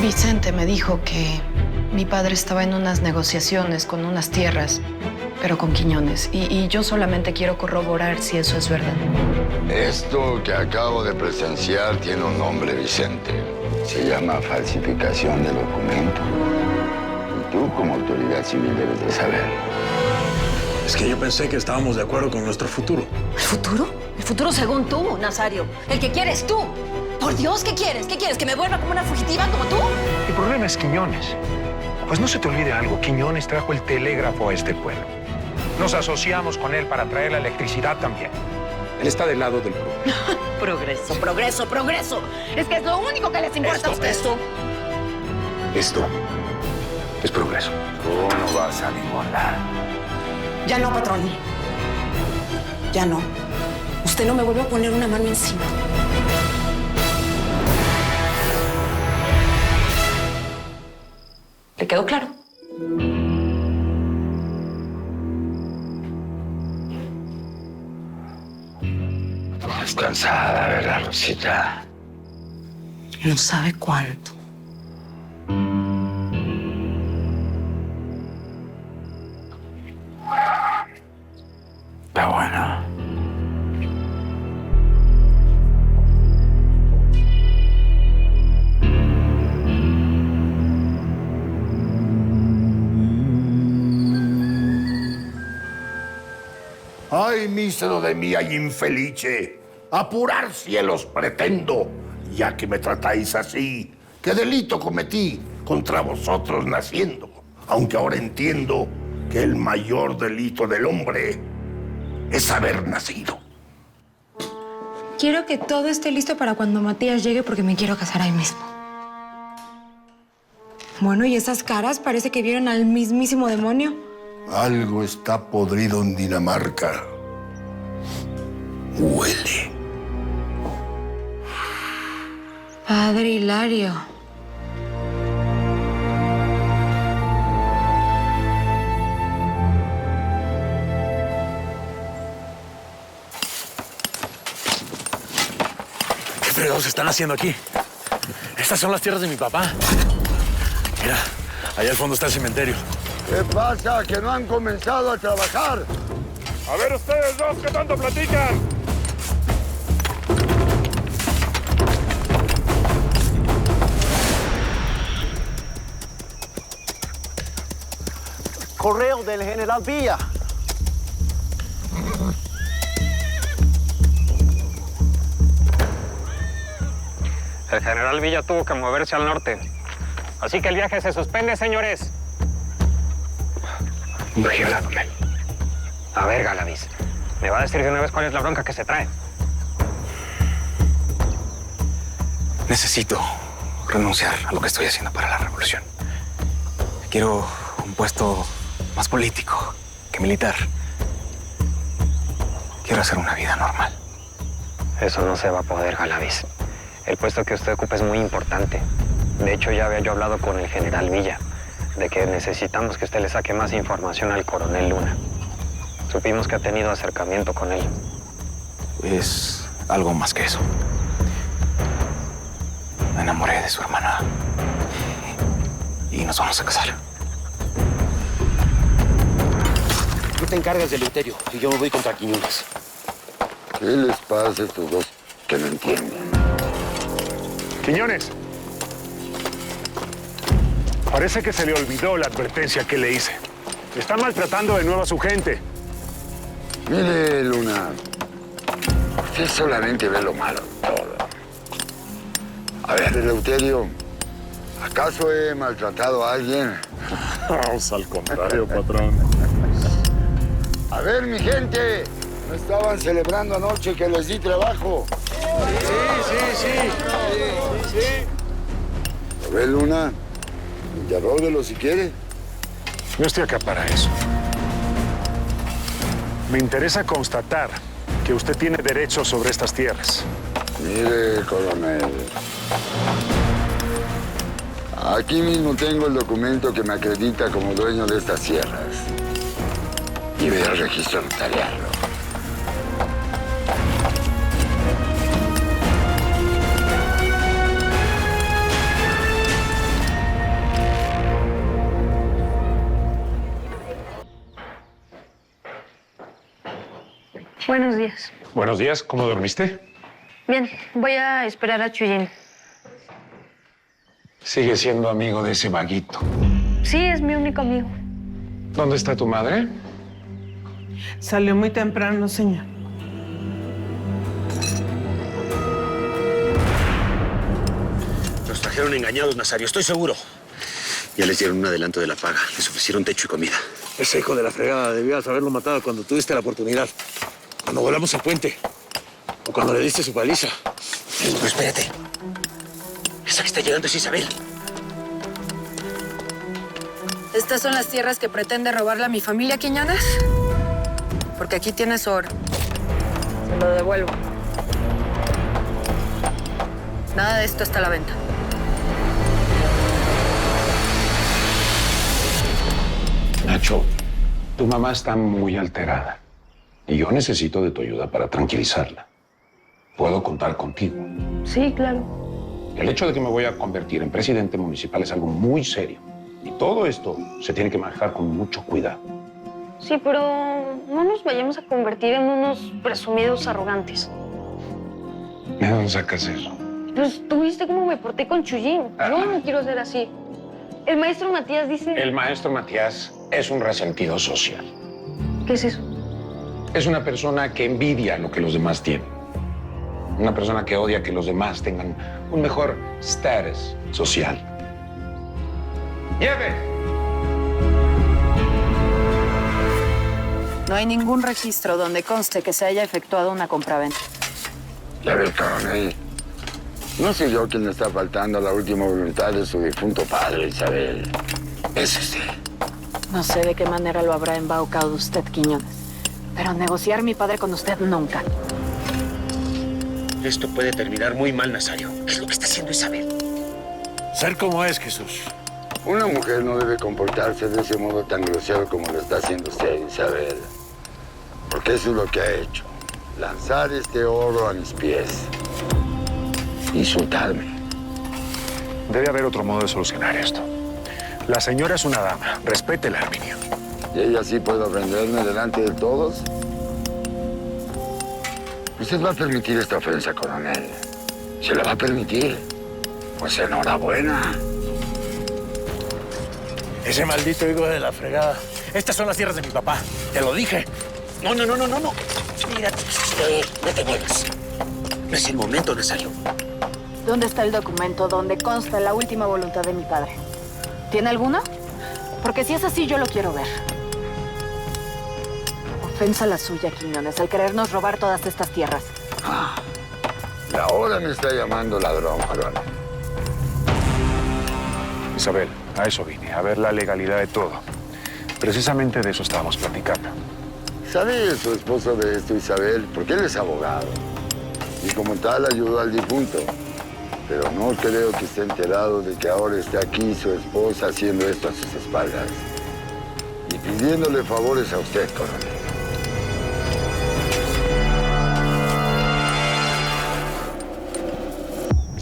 Vicente me dijo que mi padre estaba en unas negociaciones con unas tierras, pero con Quiñones. Y yo solamente quiero corroborar si eso es verdad. Esto que acabo de presenciar tiene un nombre, Vicente. Se llama falsificación de documento. Y tú, como autoridad civil, debes de saber. Es que yo pensé que estábamos de acuerdo con nuestro futuro. ¿El futuro? El futuro según tú, Nazario. El que quieres tú. Por Dios, ¿qué quieres? ¿Qué quieres? ¿Que me vuelva como una fugitiva como tú? El problema es Quiñones. Pues no se te olvide algo. Quiñones trajo el telégrafo a este pueblo. Nos asociamos con él para traer la electricidad también. Él está del lado del progreso. Progreso, progreso, progreso. Es que es lo único que les importa a ustedes. Esto es progreso. Tú no vas a ningún lado. Ya no, patrón. Ya no. Usted no me vuelve a poner una mano encima. ¿Le quedó claro? Estás cansada, ¿verdad, Rosita? No sabe cuánto. Está bueno. Ay, mísero de mí, ay, infelice. Apurar cielos pretendo, ya que me tratáis así. ¿Qué delito cometí contra vosotros naciendo? Aunque ahora entiendo que el mayor delito del hombre es haber nacido. Quiero que todo esté listo para cuando Matías llegue porque me quiero casar ahí mismo. Bueno, ¿y esas caras? Parece que vieron al mismísimo demonio. Algo está podrido en Dinamarca. Huele. Padre Hilario. ¿Qué fregados están haciendo aquí? Estas son las tierras de mi papá. Mira, allá al fondo está el cementerio. ¿Qué pasa? ¿Que no han comenzado a trabajar? A ver ustedes dos, ¿qué tanto platican? Correo del general Villa. El general Villa tuvo que moverse al norte. Así que el viaje se suspende, señores. Voy a hablar con él. A ver, Galaviz, ¿me va a decir de una vez cuál es la bronca que se trae? Necesito renunciar a lo que estoy haciendo para la revolución. Quiero un puesto más político que militar. Quiero hacer una vida normal. Eso no se va a poder, Galaviz. El puesto que usted ocupa es muy importante. De hecho, ya había yo hablado con el general Villa de que necesitamos que usted le saque más información al coronel Luna. Supimos que ha tenido acercamiento con él. Es algo más que eso. Me enamoré de su hermana y nos vamos a casar. Tú te encargas del Eleuterio y yo me voy contra Quiñones. ¿Qué les pasa a estos dos que no entienden? Quiñones. Parece que se le olvidó la advertencia que le hice. Está maltratando de nuevo a su gente. Mire, Luna, usted solamente ve lo malo de todo. A ver, Eleuterio, ¿acaso he maltratado a alguien? Vamos, al contrario, patrón. A ver, mi gente, ¿no estaban celebrando anoche que les di trabajo? Sí. A ver, Luna, interróguelo si quiere. No estoy acá para eso. Me interesa constatar que usted tiene derecho sobre estas tierras. Mire, coronel. Aquí mismo tengo el documento que me acredita como dueño de estas tierras. Y ve al registro notarial. Buenos días. Buenos días, ¿cómo dormiste? Bien, voy a esperar a Chuyín. Sigue siendo amigo de ese vaguito. Sí, es mi único amigo. ¿Dónde está tu madre? Salió muy temprano, señor. Nos trajeron engañados, Nazario, estoy seguro. Ya les dieron un adelanto de la paga. Les ofrecieron techo y comida. Ese hijo de la fregada debías haberlo matado cuando tuviste la oportunidad. Cuando volamos el puente. O cuando le diste su paliza. Pero espérate. Esa que está llegando es Isabel. ¿Estas son las tierras que pretende robarle a mi familia, Quiñones? Porque aquí tienes oro. Se lo devuelvo. Nada de esto está a la venta. Nacho, tu mamá está muy alterada. Y yo necesito de tu ayuda para tranquilizarla. ¿Puedo contar contigo? Sí, claro. El hecho de que me voy a convertir en presidente municipal es algo muy serio. Y todo esto se tiene que manejar con mucho cuidado. Sí, pero no nos vayamos a convertir en unos presumidos arrogantes. ¿De dónde sacas eso? Pues tú viste cómo me porté con Chuyín. Yo no quiero ser así. El maestro Matías dice... El maestro Matías es un resentido social. ¿Qué es eso? Es una persona que envidia lo que los demás tienen. Una persona que odia que los demás tengan un mejor estatus social. ¡Lleve! No hay ningún registro donde conste que se haya efectuado una compraventa. Ya ves, coronel. No soy yo quien le está faltando a la última voluntad de su difunto padre, Isabel. Es usted. No sé de qué manera lo habrá embaucado usted, Quiñones. Pero negociar mi padre con usted nunca. Esto puede terminar muy mal, Nazario. ¿Qué es lo que está haciendo Isabel? Ser como es, Jesús. Una mujer no debe comportarse de ese modo tan grosero como lo está haciendo usted, Isabel. Porque eso es lo que ha hecho. Lanzar este oro a mis pies. Insultarme. Debe haber otro modo de solucionar esto. La señora es una dama. Respétela, Herminio. ¿Y ella sí puede ofenderme delante de todos? ¿Usted va a permitir esta ofensa, coronel? ¿Se la va a permitir? Pues enhorabuena. Ese maldito hijo de la fregada. Estas son las tierras de mi papá. Te lo dije. No. Mira, no te muevas. No es el momento, Nazario. ¿Dónde está el documento donde consta la última voluntad de mi padre? ¿Tiene alguna? Porque si es así, yo lo quiero ver. Ofensa la suya, Quiñones, al querernos robar todas estas tierras. Y ahora me está llamando ladrón, coronel. Isabel, a eso vine, a ver la legalidad de todo. Precisamente de eso estábamos platicando. ¿Sabe su esposo de esto, Isabel? Porque él es abogado. Y como tal ayudó al difunto. Pero no creo que esté enterado de que ahora está aquí su esposa haciendo esto a sus espaldas. Y pidiéndole favores a usted, coronel.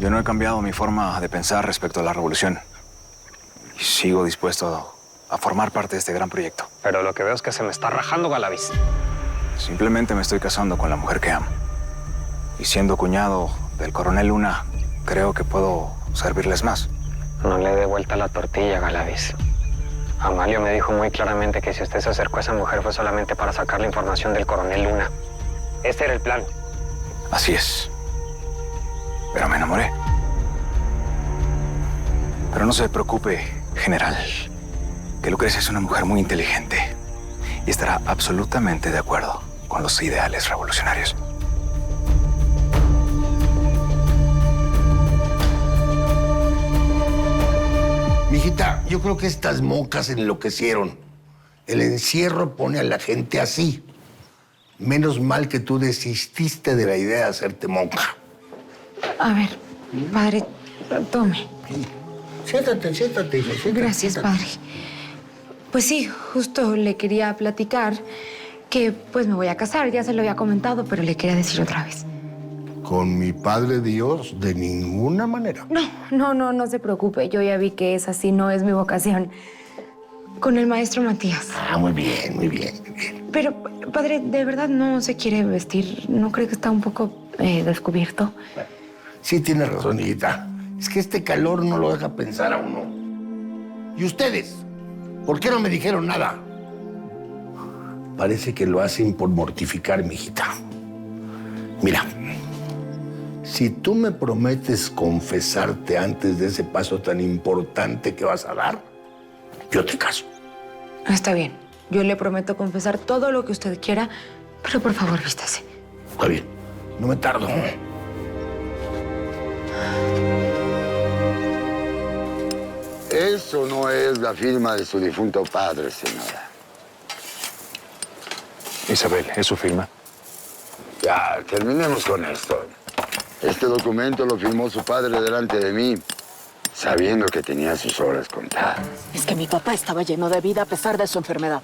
Yo no he cambiado mi forma de pensar respecto a la revolución. Y sigo dispuesto a formar parte de este gran proyecto. Pero lo que veo es que se me está rajando Galaviz. Simplemente me estoy casando con la mujer que amo. Y siendo cuñado del coronel Luna, creo que puedo servirles más. No le dé vuelta la tortilla, Galaviz. Amalio me dijo muy claramente que si usted se acercó a esa mujer fue solamente para sacar la información del coronel Luna. Este era el plan. Así es. Pero me enamoré. Pero no se preocupe, general, que Lucrecia es una mujer muy inteligente y estará absolutamente de acuerdo con los ideales revolucionarios. Mijita, yo creo que estas mocas enloquecieron. El encierro pone a la gente así. Menos mal que tú desististe de la idea de hacerte monja. A ver, padre, tome. Siéntate, hija, siéntate. Gracias, padre. Pues sí, justo le quería platicar que pues me voy a casar. Ya se lo había comentado, pero le quería decir otra vez. Con mi padre Dios, de ninguna manera. No se preocupe. Yo ya vi que esa sí no es mi vocación. Con el maestro Matías. Ah, muy bien, muy bien, muy bien. Pero, padre, ¿de verdad no se quiere vestir? ¿No cree que está un poco descubierto? Sí, tiene razón, hijita. Es que este calor no lo deja pensar a uno. ¿Y ustedes? ¿Por qué no me dijeron nada? Parece que lo hacen por mortificar, mijita. Mira, si tú me prometes confesarte antes de ese paso tan importante que vas a dar, yo te caso. Está bien. Yo le prometo confesar todo lo que usted quiera, pero por favor, vístase. Está bien. No me tardo. Eso no es la firma de su difunto padre, señora. Isabel, ¿es su firma? Ya, terminemos con esto. Este documento lo firmó su padre delante de mí, sabiendo que tenía sus horas contadas. Es que mi papá estaba lleno de vida a pesar de su enfermedad.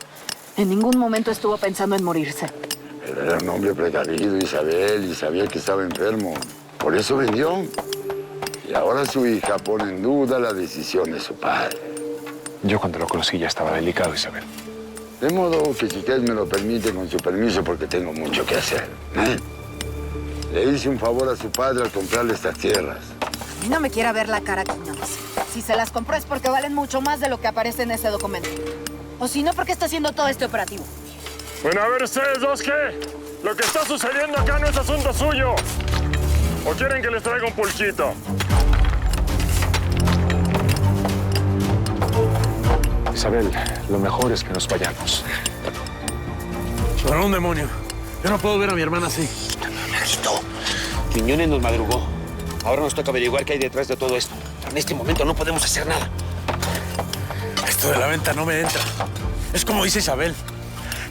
En ningún momento estuvo pensando en morirse. Él era un hombre precavido, Isabel, y sabía que estaba enfermo. Por eso vendió. Y ahora su hija pone en duda la decisión de su padre. Yo cuando lo conocí ya estaba delicado, Isabel. De modo que si usted me lo permite, con su permiso, porque tengo mucho que hacer. Le hice un favor a su padre al comprarle estas tierras. A mí no me quiera ver la cara, Quiñones. Si se las compró es porque valen mucho más de lo que aparece en ese documento. O si no, ¿por qué está haciendo todo este operativo? Bueno, a ver, ¿ustedes dos qué? Lo que está sucediendo acá no es asunto suyo. ¿O quieren que les traiga un pulquito? Isabel, lo mejor es que nos vayamos. Por un demonio. Yo no puedo ver a mi hermana así. Majito, Quiñones nos madrugó. Ahora nos toca averiguar qué hay detrás de todo esto. En este momento no podemos hacer nada. Esto de la venta no me entra. Es como dice Isabel.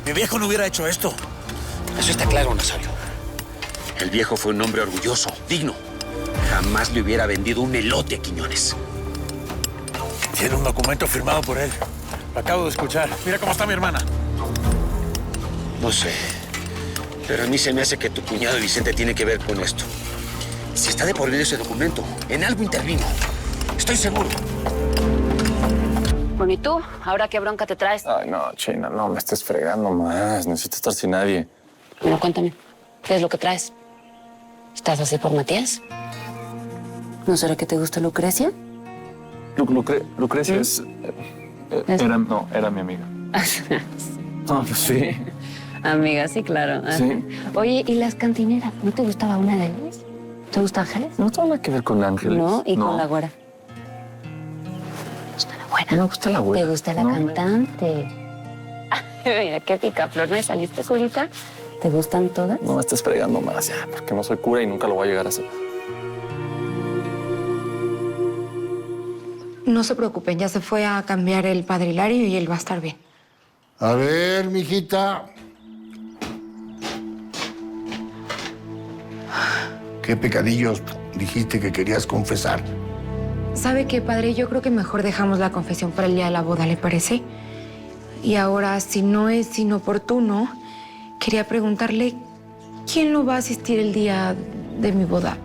Mi viejo no hubiera hecho esto. Eso está claro, Nazario. El viejo fue un hombre orgulloso, digno. Jamás le hubiera vendido un elote a Quiñones. Tiene un documento firmado por él. Lo acabo de escuchar. Mira cómo está mi hermana. No sé, pero a mí se me hace que tu cuñado Vicente tiene que ver con esto. Si está de por medio ese documento, en algo intervino. Estoy seguro. Bueno, ¿y tú? ¿Ahora qué bronca te traes? Ay, no, China, no me estés fregando más. Necesito estar sin nadie. Bueno, cuéntame. ¿Qué es lo que traes? ¿Estás así por Matías? ¿No será que te gusta Lucrecia? Lucrecia es... Era mi amiga. No, pues sí. Amiga, sí, claro. Sí. Oye, ¿y las cantineras? ¿No te gustaba una de ellas? ¿Te gusta Ángeles? No tiene nada que ver con Ángeles. ¿No? ¿Y con la güera? ¿Te gusta la güera? No me gusta la güera. ¿Te gusta la cantante? Mira, qué picaflor. ¿No saliste solita? ¿Te gustan todas? No me estés fregando más ya, porque no soy cura y nunca lo voy a llegar a ser. No se preocupen, ya se fue a cambiar el padre Hilario y él va a estar bien. A ver, mijita. ¿Qué pecadillos dijiste que querías confesar? ¿Sabe qué, padre? Yo creo que mejor dejamos la confesión para el día de la boda, ¿le parece? Y ahora, si no es inoportuno, quería preguntarle quién no va a asistir el día de mi boda.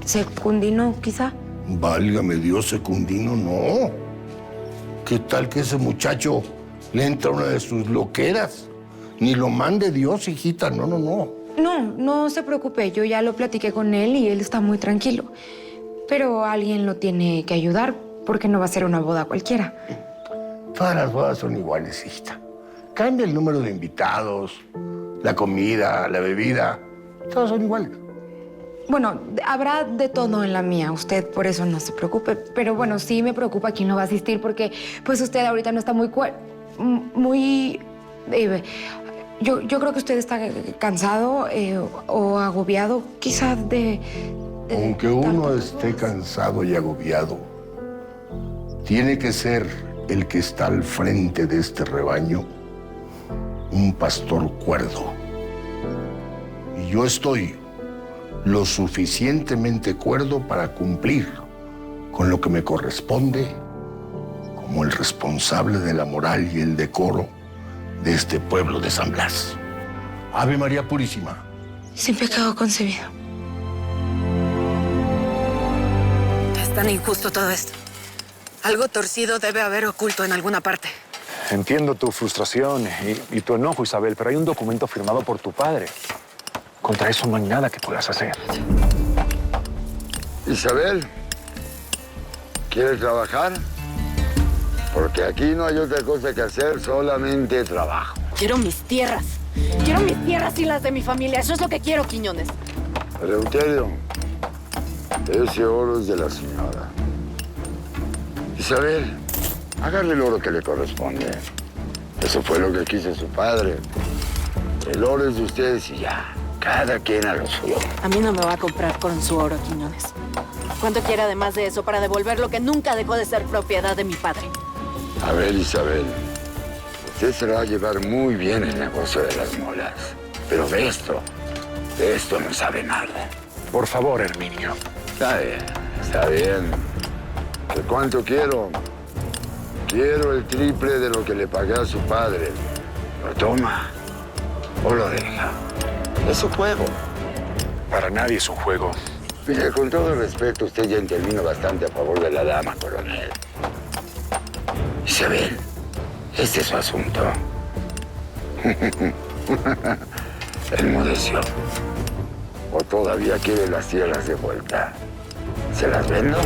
¿Secundino, quizá? Válgame Dios, Secundino, no. ¿Qué tal que ese muchacho le entra una de sus loqueras? Ni lo mande Dios, hijita, no. No se preocupe, yo ya lo platiqué con él y él está muy tranquilo. Pero alguien lo tiene que ayudar porque no va a ser una boda cualquiera. Todas las bodas son iguales, hijita. Cambia el número de invitados, la comida, la bebida. Todas son iguales. Bueno, habrá de todo en la mía, usted por eso no se preocupe. Pero bueno, sí me preocupa quién no va a asistir porque pues usted ahorita no está Yo creo que usted está cansado o agobiado, quizás de... Aunque uno esté cansado y agobiado, tiene que ser el que está al frente de este rebaño un pastor cuerdo. Y yo estoy lo suficientemente cuerdo para cumplir con lo que me corresponde como el responsable de la moral y el decoro de este pueblo de San Blas. Ave María Purísima. Sin pecado concebido. Es tan injusto todo esto. Algo torcido debe haber oculto en alguna parte. Entiendo tu frustración y tu enojo, Isabel, pero hay un documento firmado por tu padre. Contra eso no hay nada que puedas hacer. Isabel, ¿quieres trabajar? Porque aquí no hay otra cosa que hacer, solamente trabajo. Quiero mis tierras. Quiero mis tierras y las de mi familia. Eso es lo que quiero, Quiñones. Eleuterio, ese oro es de la señora. Isabel, hágale el oro que le corresponde. Eso fue lo que quiso su padre. El oro es de ustedes y ya. Cada quien a lo suyo. A mí no me va a comprar con su oro, Quiñones. ¿Cuánto quiere además de eso para devolver lo que nunca dejó de ser propiedad de mi padre? A ver, Isabel, usted se va a llevar muy bien el negocio de las molas. Pero de esto no sabe nada. Por favor, Herminio. Está bien, está bien. ¿De cuánto quiero? Quiero el triple de lo que le pagué a su padre. ¿Lo toma o lo deja? Es su juego. Para nadie es un juego. Mire, con todo respeto, usted ya intervino bastante a favor de la dama, coronel. Isabel, este es su asunto. Enmudeció. ¿O todavía quiere las tierras de vuelta? ¿Se las vendo?